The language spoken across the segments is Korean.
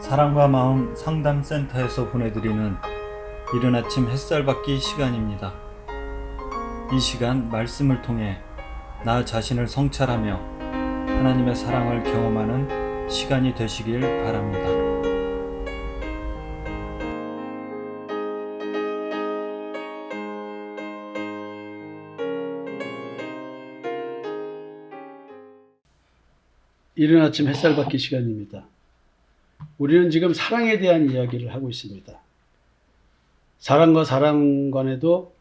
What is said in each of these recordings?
사랑과 마음 상담센터에서 보내드리는 이른 아침 햇살 받기 시간입니다. 이 시간 말씀을 통해 나 자신을 성찰하며 하나님의 사랑을 경험하는 시간이 되시길 바랍니다. 이른 아침 햇살 받기 시간입니다. 우리는 지금 사랑에 대한 이야기를 하고 있습니다. 사랑과 사랑 간에도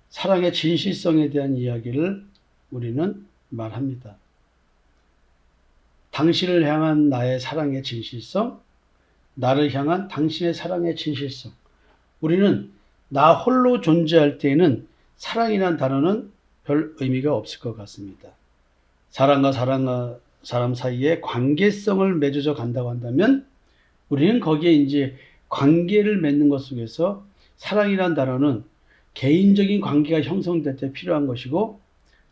사랑의 진실성에 대한 이야기를 우리는 말합니다. 당신을 향한 나의 사랑의 진실성, 나를 향한 당신의 사랑의 진실성. 우리는 나 홀로 존재할 때에는 사랑이란 단어는 별 의미가 없을 것 같습니다. 사람과 사람 사이에 관계성을 맺어져 간다고 한다면 우리는 거기에 이제 관계를 맺는 것 속에서 사랑이란 단어는 개인적인 관계가 형성될 때 필요한 것이고,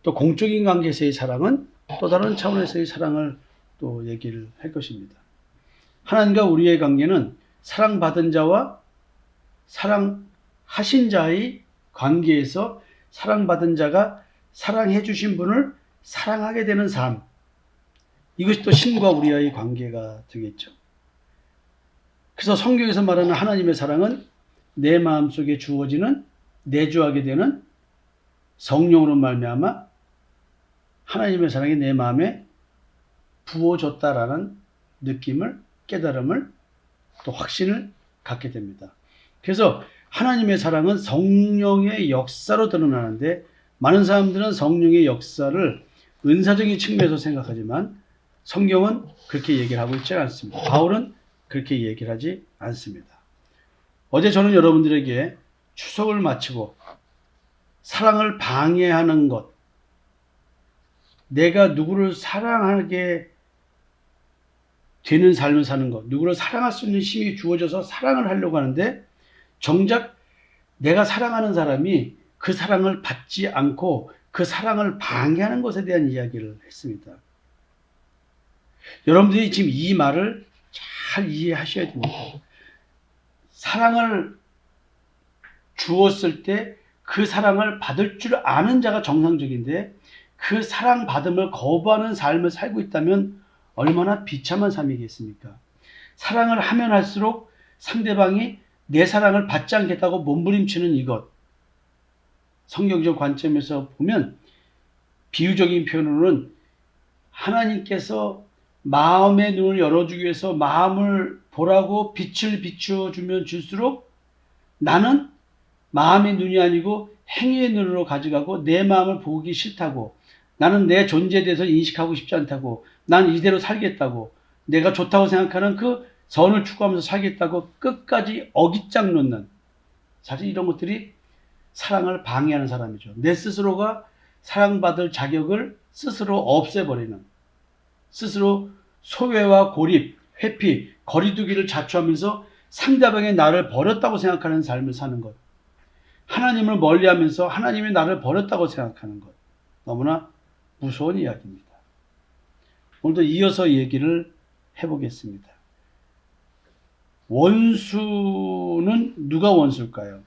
또 공적인 관계에서의 사랑은 또 다른 차원에서의 사랑을 또 얘기를 할 것입니다. 하나님과 우리의 관계는 사랑받은 자와 사랑하신 자의 관계에서 사랑받은 자가 사랑해 주신 분을 사랑하게 되는 삶, 이것이 또 신과 우리와의 관계가 되겠죠. 그래서 성경에서 말하는 하나님의 사랑은 내 마음속에 주어지는, 내주하게 되는 성령으로 말미암아 하나님의 사랑이 내 마음에 부어졌다라는 느낌을, 깨달음을, 또 확신을 갖게 됩니다. 그래서 하나님의 사랑은 성령의 역사로 드러나는데, 많은 사람들은 성령의 역사를 은사적인 측면에서 생각하지만 성경은 그렇게 얘기를 하고 있지 않습니다. 바울은 그렇게 얘기를 하지 않습니다. 어제 저는 여러분들에게 추석을 마치고 사랑을 방해하는 것, 내가 누구를 사랑하게 되는 삶을 사는 것, 누구를 사랑할 수 있는 힘이 주어져서 사랑을 하려고 하는데, 정작 내가 사랑하는 사람이 그 사랑을 받지 않고 그 사랑을 방해하는 것에 대한 이야기를 했습니다. 여러분들이 지금 이 말을 잘 이해하셔야 됩니다. 사랑을 주었을 때 그 사랑을 받을 줄 아는 자가 정상적인데, 그 사랑 받음을 거부하는 삶을 살고 있다면 얼마나 비참한 삶이겠습니까? 사랑을 하면 할수록 상대방이 내 사랑을 받지 않겠다고 몸부림치는 이것, 성경적 관점에서 보면 비유적인 표현으로는 하나님께서 마음의 눈을 열어주기 위해서 마음을 보라고 빛을 비추어주면 줄수록 나는 마음의 눈이 아니고 행위의 눈으로 가져가고, 내 마음을 보기 싫다고, 나는 내 존재에 대해서 인식하고 싶지 않다고, 난 이대로 살겠다고, 내가 좋다고 생각하는 그 선을 추구하면서 살겠다고 끝까지 어깃장 놓는, 사실 이런 것들이 사랑을 방해하는 사람이죠. 내 스스로가 사랑받을 자격을 스스로 없애버리는, 스스로 소외와 고립, 회피, 거리두기를 자초하면서 상대방이 나를 버렸다고 생각하는 삶을 사는 것, 하나님을 멀리하면서 하나님이 나를 버렸다고 생각하는 것, 너무나 무서운 이야기입니다. 오늘도 이어서 얘기를 해보겠습니다. 원수는 누가 원수일까요?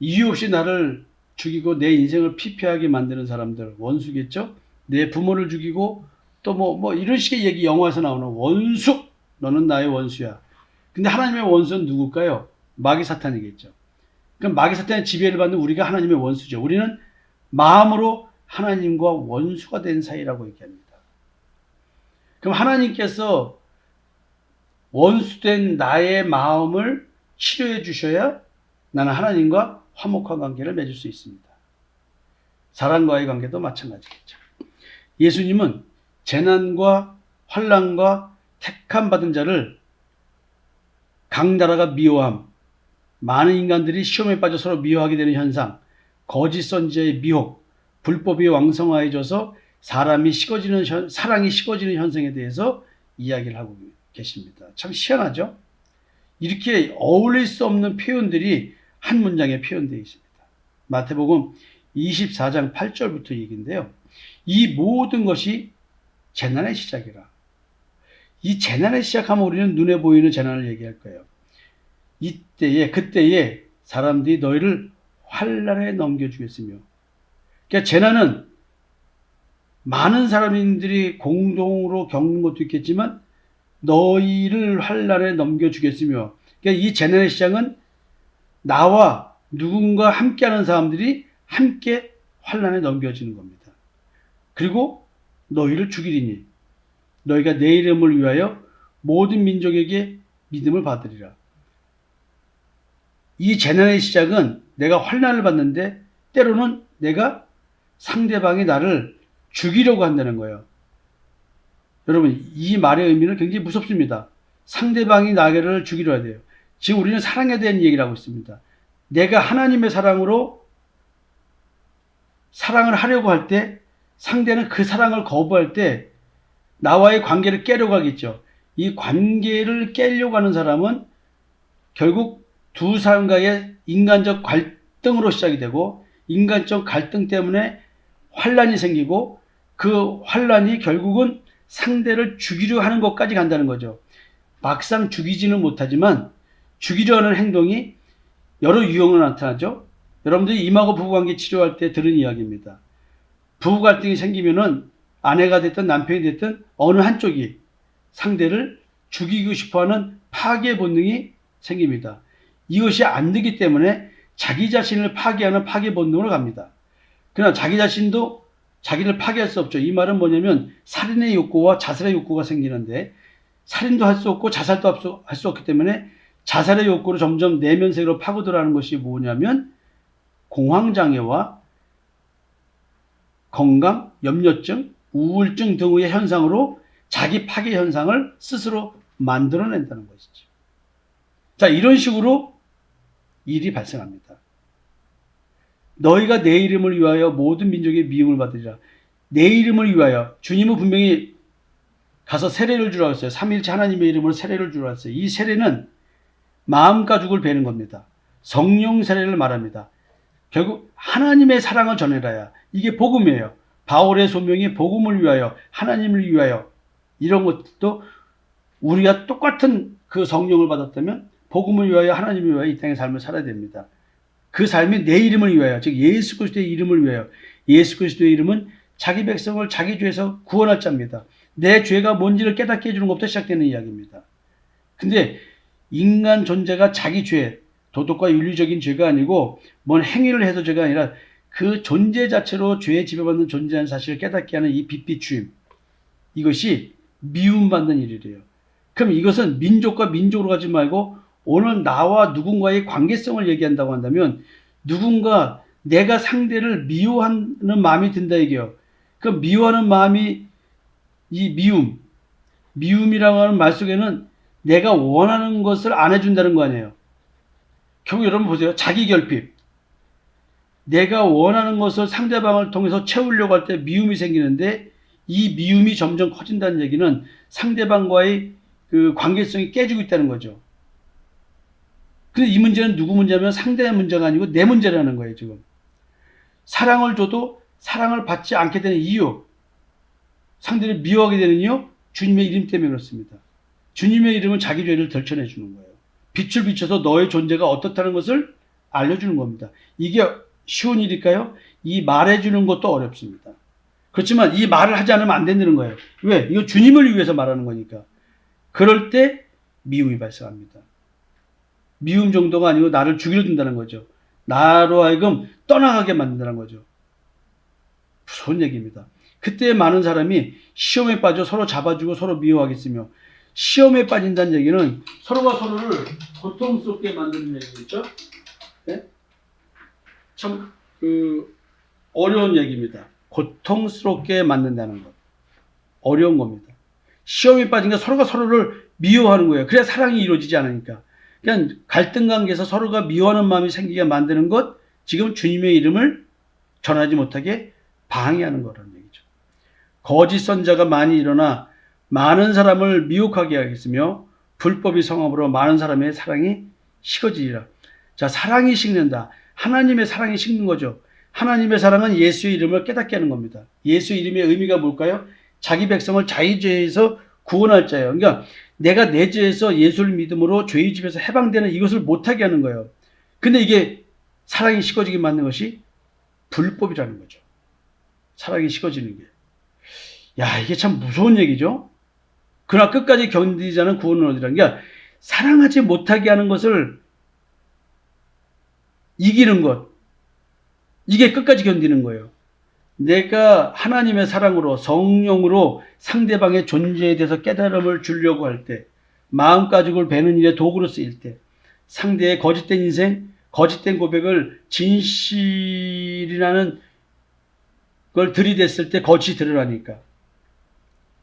이유 없이 나를 죽이고 내 인생을 피폐하게 만드는 사람들, 원수겠죠? 내 부모를 죽이고 또 이런 식의 얘기, 영화에서 나오는 원수, 너는 나의 원수야. 근데 하나님의 원수는 누굴까요? 마귀 사탄이겠죠. 그럼 마귀 사탄의 지배를 받는 우리가 하나님의 원수죠. 우리는 마음으로 하나님과 원수가 된 사이라고 얘기합니다. 그럼 하나님께서 원수된 나의 마음을 치료해 주셔야 나는 하나님과 화목한 관계를 맺을 수 있습니다. 사람과의 관계도 마찬가지겠죠. 예수님은 재난과 환난과 택함 받은 자를 각 나라가 미워함, 많은 인간들이 시험에 빠져 서로 미워하게 되는 현상, 거짓 선지자의 미혹, 불법이 왕성화해져서 사랑이 식어지는 현상에 대해서 이야기를 하고 계십니다. 참 희한하죠? 이렇게 어울릴 수 없는 표현들이 한 문장에 표현되어 있습니다. 마태복음 24장 8절부터 얘기인데요. 이 모든 것이 재난의 시작이라. 이 재난을 시작하면 우리는 눈에 보이는 재난을 얘기할 거예요. 그때에 사람들이 너희를 환난에 넘겨주겠으며. 그러니까 재난은 많은 사람들이 공동으로 겪는 것도 있겠지만 너희를 환난에 넘겨주겠으며. 그러니까 이 재난의 시작은 나와 누군가 함께하는 사람들이 함께 환난에 넘겨지는 겁니다. 그리고 너희를 죽이리니 너희가 내 이름을 위하여 모든 민족에게 믿음을 받으리라. 이 재난의 시작은 내가 환난을 받는데 때로는 내가 상대방이 나를 죽이려고 한다는 거예요. 여러분, 이 말의 의미는 굉장히 무섭습니다. 상대방이 나를 죽이려 해야 돼요. 지금 우리는 사랑에 대한 얘기를 하고 있습니다. 내가 하나님의 사랑으로 사랑을 하려고 할 때 상대는 그 사랑을 거부할 때 나와의 관계를 깨려고 하겠죠. 이 관계를 깨려고 하는 사람은 결국 두 사람과의 인간적 갈등으로 시작이 되고 인간적 갈등 때문에 환난이 생기고 그 환난이 결국은 상대를 죽이려 하는 것까지 간다는 거죠. 막상 죽이지는 못하지만 죽이려 하는 행동이 여러 유형으로 나타나죠. 여러분들이 임하고 부부관계 치료할 때 들은 이야기입니다. 부부 갈등이 생기면은 아내가 됐든 남편이 됐든 어느 한쪽이 상대를 죽이고 싶어하는 파괴 본능이 생깁니다. 이것이 안 되기 때문에 자기 자신을 파괴하는 파괴 본능으로 갑니다. 그러나 자기 자신도 자기를 파괴할 수 없죠. 이 말은 뭐냐면 살인의 욕구와 자살의 욕구가 생기는데 살인도 할 수 없고 자살도 할 수 없기 때문에 자살의 욕구로 점점 내면 세계로 파고들어가는 것이 뭐냐면 공황장애와 건강, 염려증, 우울증 등의 현상으로 자기 파괴 현상을 스스로 만들어낸다는 것이죠. 자, 이런 식으로 일이 발생합니다. 너희가 내 이름을 위하여 모든 민족의 미움을 받으리라. 내 이름을 위하여 주님은 분명히 가서 세례를 주라고 했어요. 삼위일체 하나님의 이름으로 세례를 주라고 했어요. 이 세례는 마음 가죽을 베는 겁니다. 성령 세례를 말합니다. 결국 하나님의 사랑을 전해라야. 이게 복음이에요. 바울의 소명이 복음을 위하여 하나님을 위하여 이런 것도 우리가 똑같은 그 성령을 받았다면 복음을 위하여 하나님을 위하여 이 땅의 삶을 살아야 됩니다. 그 삶이 내 이름을 위하여, 즉 예수 그리스도의 이름을 위하여. 예수 그리스도의 이름은 자기 백성을 자기 죄에서 구원할 자입니다. 내 죄가 뭔지를 깨닫게 해주는 것부터 시작되는 이야기입니다. 근데 인간 존재가 자기 죄, 도덕과 윤리적인 죄가 아니고 뭔 행위를 해서 죄가 아니라 그 존재 자체로 죄에 지배받는 존재라는 사실을 깨닫게 하는 이 빛비추임, 이것이 미움받는 일이래요. 그럼 이것은 민족과 민족으로 가지 말고 오늘 나와 누군가의 관계성을 얘기한다고 한다면 누군가 내가 상대를 미워하는 마음이 든다 이게요. 그 미워하는 마음이 이 미움이라고 하는 말 속에는 내가 원하는 것을 안 해준다는 거 아니에요. 결국 여러분 보세요. 자기 결핍. 내가 원하는 것을 상대방을 통해서 채우려고 할 때 미움이 생기는데 이 미움이 점점 커진다는 얘기는 상대방과의 그 관계성이 깨지고 있다는 거죠. 근데 이 문제는 누구 문제냐면 상대의 문제가 아니고 내 문제라는 거예요, 지금. 사랑을 줘도 사랑을 받지 않게 되는 이유, 상대를 미워하게 되는 이유, 주님의 이름 때문에 그렇습니다. 주님의 이름은 자기 죄를 덜쳐내 주는 거예요. 빛을 비춰서 너의 존재가 어떻다는 것을 알려주는 겁니다. 이게 쉬운 일일까요? 이 말해주는 것도 어렵습니다. 그렇지만 이 말을 하지 않으면 안 된다는 거예요. 왜? 이거 주님을 위해서 말하는 거니까. 그럴 때 미움이 발생합니다. 미움 정도가 아니고 나를 죽이려 든다는 거죠. 나로 하여금 떠나가게 만든다는 거죠. 무서운 얘기입니다. 그때 많은 사람이 시험에 빠져 서로 잡아주고 서로 미워하겠으며, 시험에 빠진다는 얘기는 서로가 서로를 고통스럽게 만드는 얘기겠죠. 네? 참 어려운 얘기입니다. 고통스럽게 만든다는 것. 어려운 겁니다. 시험에 빠지니까 서로가 서로를 미워하는 거예요. 그래야 사랑이 이루어지지 않으니까. 그냥 갈등 관계에서 서로가 미워하는 마음이 생기게 만드는 것, 지금 주님의 이름을 전하지 못하게 방해하는 거라는 얘기죠. 거짓 선자가 많이 일어나 많은 사람을 미혹하게 하겠으며 불법의 성함으로 많은 사람의 사랑이 식어지리라. 자, 사랑이 식는다. 하나님의 사랑이 식는 거죠. 하나님의 사랑은 예수의 이름을 깨닫게 하는 겁니다. 예수의 이름의 의미가 뭘까요? 자기 백성을 자기 죄에서 구원할 자예요. 그러니까 내가 내 죄에서 예수를 믿음으로 죄의 집에서 해방되는 이것을 못하게 하는 거예요. 근데 이게 사랑이 식어지게 만드는 것이 불법이라는 거죠. 사랑이 식어지는 게. 야, 이게 참 무서운 얘기죠. 그러나 끝까지 견디지 않은 구원을 얻으라는 게, 사랑하지 못하게 하는 것을 이기는 것, 이게 끝까지 견디는 거예요. 내가 하나님의 사랑으로, 성령으로 상대방의 존재에 대해서 깨달음을 주려고 할 때, 마음가짐을 베는 일에 도구로 쓰일 때, 상대의 거짓된 인생, 거짓된 고백을 진실이라는 걸 들이댔을 때 거짓이 드러나니까,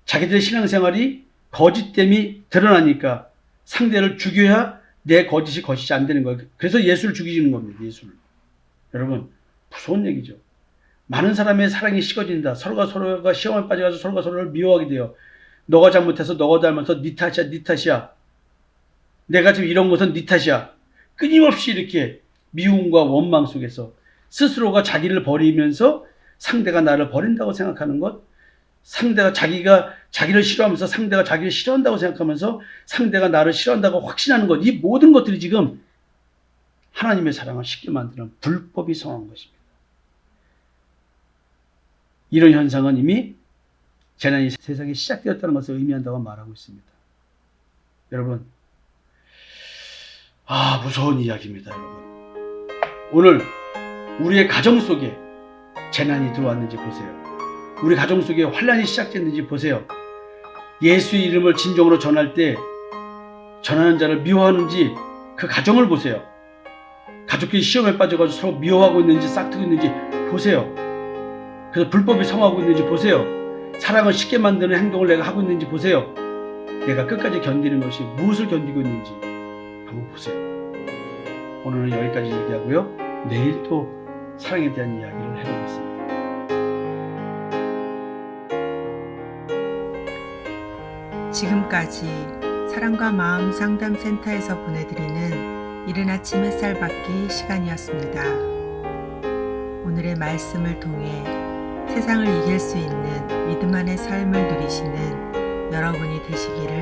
자기들의 신앙생활이 거짓됨이 드러나니까 상대를 죽여야 내 거짓이 거짓이 안 되는 거예요. 그래서 예수를 죽이는 겁니다. 예수를. 여러분, 무서운 얘기죠. 많은 사람의 사랑이 식어진다. 서로가 시험에 빠져가서 서로가 서로를 미워하게 돼요. 너가 잘못해서 너가 닮아서 네 탓이야, 네 탓이야. 내가 지금 이런 것은 네 탓이야. 끊임없이 이렇게 미움과 원망 속에서 스스로가 자기를 버리면서 상대가 나를 버린다고 생각하는 것, 상대가 자기를 싫어하면서 상대가 자기를 싫어한다고 생각하면서 상대가 나를 싫어한다고 확신하는 것, 이 모든 것들이 지금 하나님의 사랑을 쉽게 만드는 불법이 성한 것입니다. 이런 현상은 이미 재난이 세상에 시작되었다는 것을 의미한다고 말하고 있습니다. 여러분, 무서운 이야기입니다. 여러분, 오늘 우리의 가정 속에 재난이 들어왔는지 보세요. 우리 가정 속에 환란이 시작됐는지 보세요. 예수의 이름을 진정으로 전할 때 전하는 자를 미워하는지 그 가정을 보세요. 가족끼리 시험에 빠져가지고 서로 미워하고 있는지 싹트고 있는지 보세요. 그래서 불법이 성하고 있는지 보세요. 사랑을 쉽게 만드는 행동을 내가 하고 있는지 보세요. 내가 끝까지 견디는 것이 무엇을 견디고 있는지 한번 보세요. 오늘은 여기까지 얘기하고요. 내일 또 사랑에 대한 이야기를 해보겠습니다. 지금까지 사랑과 마음 상담센터에서 보내드리는 이른 아침 햇살 받기 시간이었습니다. 오늘의 말씀을 통해 세상을 이길 수 있는 믿음 안의 삶을 누리시는 여러분이 되시기를